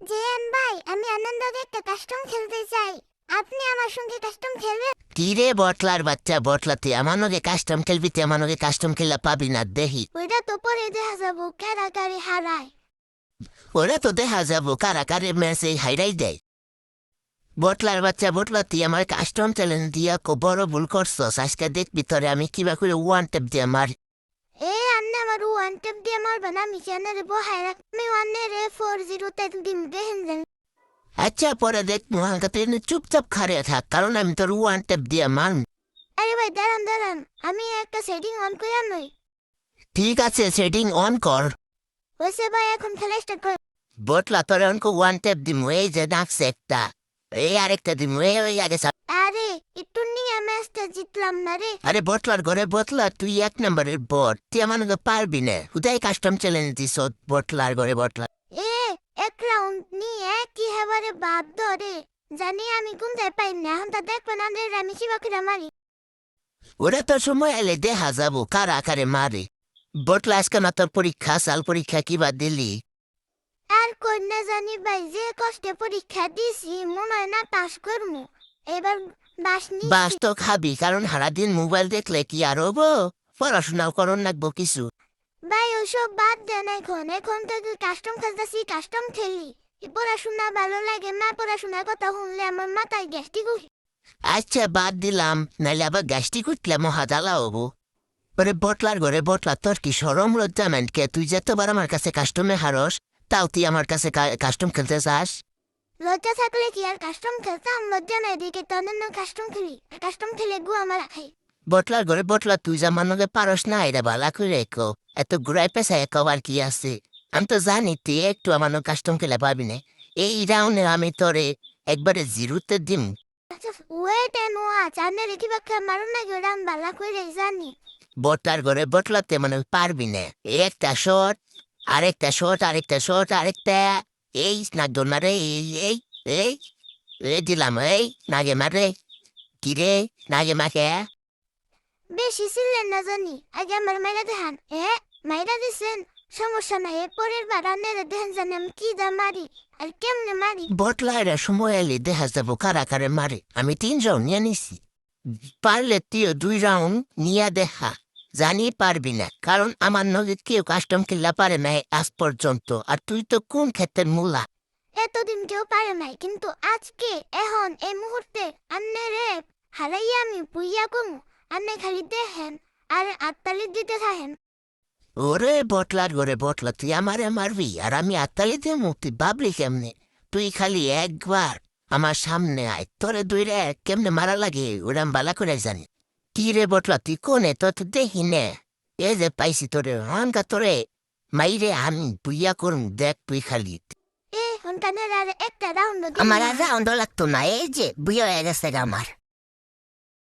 JN ভাই, আমি আনন্দকে একটা কাস্টম খেলতে চাই। আপনি আমার সঙ্গে কাস্টম খেলবেন? কি রে বটলার বাচ্চা, বটলা তুই আমানকে কাস্টম খেলবি? তুই আমানকে কাস্টম খেলা পাবি না দেখি। ওইটা তো পরে দেখা যাবো কারাকারি হারায়। ওরা তো দেখা যাবো কারাকারে ম্যাচে হাইরাই দেয়। বটলার বাচ্চা, বটলা তুই আমার কাস্টম চ্যালেঞ্জ দিয়া বড় ভুল করছস। আজকে দেখবি তোরে আমি কিবা করে ওয়ান টেপ দিয়ে মারি। আন্নে আমার ওয়ান টেপ দিয়ে মারবেন? আমি চ্যানেলে বহাই রাখ, আমি ওয়ানের 4-0 দিন দেখেন যান। আচ্ছা পরে দেখ মহাঙ্কা, তুই চুপচাপ খারে থাক, কারণ আমি তোর ওয়ান টেপ দিয়ে মার। আরে ভাই দাঁড়ান দাঁড়ান, আমি একটা সেটিং অন করে নই। ঠিক আছে, সেটিং অন কর। হয়েছে ভাই, এখন খেলা স্টার্ট কর। বটলা তোরে অনকো ওয়ান টেপ দিমু, এই যে ডাকছে একটা, এই আরেকটা দিমু, এই ওই আগে আরে একটু নিয়ে ম্যাচটা জিতলাম না রে। আরে বটলার ঘরে বটলা, তুই এক নম্বরের বট, তুই আমাকে পারবি না। উদয় কাস্টম চ্যালেঞ্জ দিস বটলার ঘরে বটলা। এ এক রাউন্ড নিয়ে কি হেবারে বাদ ধরে জানি আমি কোন যায় পাই না। এখন তা দেখবেন আন্দ্রে আমি শিবা করে মারি। ওরা তোর সময় এলে দেখা যাবো কারা কারে মারে। বটলা আজকে না তোর পরীক্ষা, সাল পরীক্ষা কিবা দিলি? আর কন্যা জানি ভাই, যে কষ্টে পরীক্ষা দিছি মনে হয় না পাস করবো। এবার বাস নি। বাস তো খাবি, কারণ সারাদিন মোবাইল দেখলে কি আর হবো? পড়াশোনাও করন লাগবো কিছু। ভাই ওসব বাদ দেন, এখন এখন তো কাস্টম খেলতেছি, কাস্টম খেলি। পড়াশোনা ভালো লাগে না, পড়াশোনার কথা শুনলে আমার মাথায় গ্যাস্ট্রিক উঠে। আচ্ছা বাদ দিলাম, নাইলে আবার গ্যাস্ট্রিক উঠলে মহাদালা হবো। পরে বটলার ঘরে বটলা, তোর কি সরম লজ্জা কে? তুই যতবার আমার কাছে কাস্টমে হারস, তাও তুই আমার কাছে কাস্টম খেলতে চাস? লজ্জা থাকলে কি আর কাস্টম খেলতাম? লজ্জা নাই দিকে তখন কাস্টম খেলি, কাস্টম খেলে গু আমার রাখাই। বটলার ঘরে বটলা, তুই যা মানকে পারস না এটা বালা করে কো। এত ঘুরাই পেশায় কবার কি আছে? আমি তো জানি তুই একটু আমার কাস্টম খেলে পাবি না। এই রাউন্ডে আমি তোরে একবারে জিরোতে দিম। আচ্ছা ওয়েট এন্ড ওয়াচ, আনে রেখি বাক্কা মারুন না গেলাম বালা করে জানি। বটলার ঘরে বটলাতে মানে পারবি না। একটা শট, আরেকটা শট, আরেকটা শট, আরেকটা। এই নাগ মারে, এই এই এই দিলাম, এই নাগে মারে। কিরে নাগে মাকে? বেশি ছিলেন না জানি, আগে আমার মাইরা দেখান। মাইরা দিছেন, সমস্যা নাই। পরের বার আনের দেখান জানি আমি কি দা মারি আর কেমনে মারি। বটলাইরা সময় এলে দেখা যাবো কারা কারে মারে। আমি 3 রাউন্ড নিয়ে নিছি, পারলে তুইও 2 রাউন্ড নিয়ে দেখা। জানি পারবি না, কারণ আমার নদীর কেউ কাস্টম খেলা পারে নাই আজ পর্যন্ত। আর তুই তো কোন ক্ষেত্রের মূলা। এতদিন কেউ পারে নাই, কিন্তু আজকে এখন এই মুহূর্তে আন্নে রে হারাইয়া আমি পুইয়া কমু। আন্নে খালি দেখেন আর আত্মালি দিতে থাকেন। ওরে বটলার ঘরে বটলা, তুই আমারে মারবি আর আমি আত্মালি দিয়ে মুক্তি ভাবলি কেমনে? তুই খালি একবার আমার সামনে আয়, তোরে দুইরে কেমনে মারা লাগে ওরা বালা করে জানি। কি রে বটলা, তুই কোনে? তোর তো দেখি নে। এই যে পাইছি তোরে, হনকা তোরে মাইরে আমি বুইয়া করুন, দেখ তুই খালি। হনকানের আর একটা রাউন্ড আমার আর রাউন্ড লাগতো না, এই যে বুইয়া হয়ে গেছে আমার।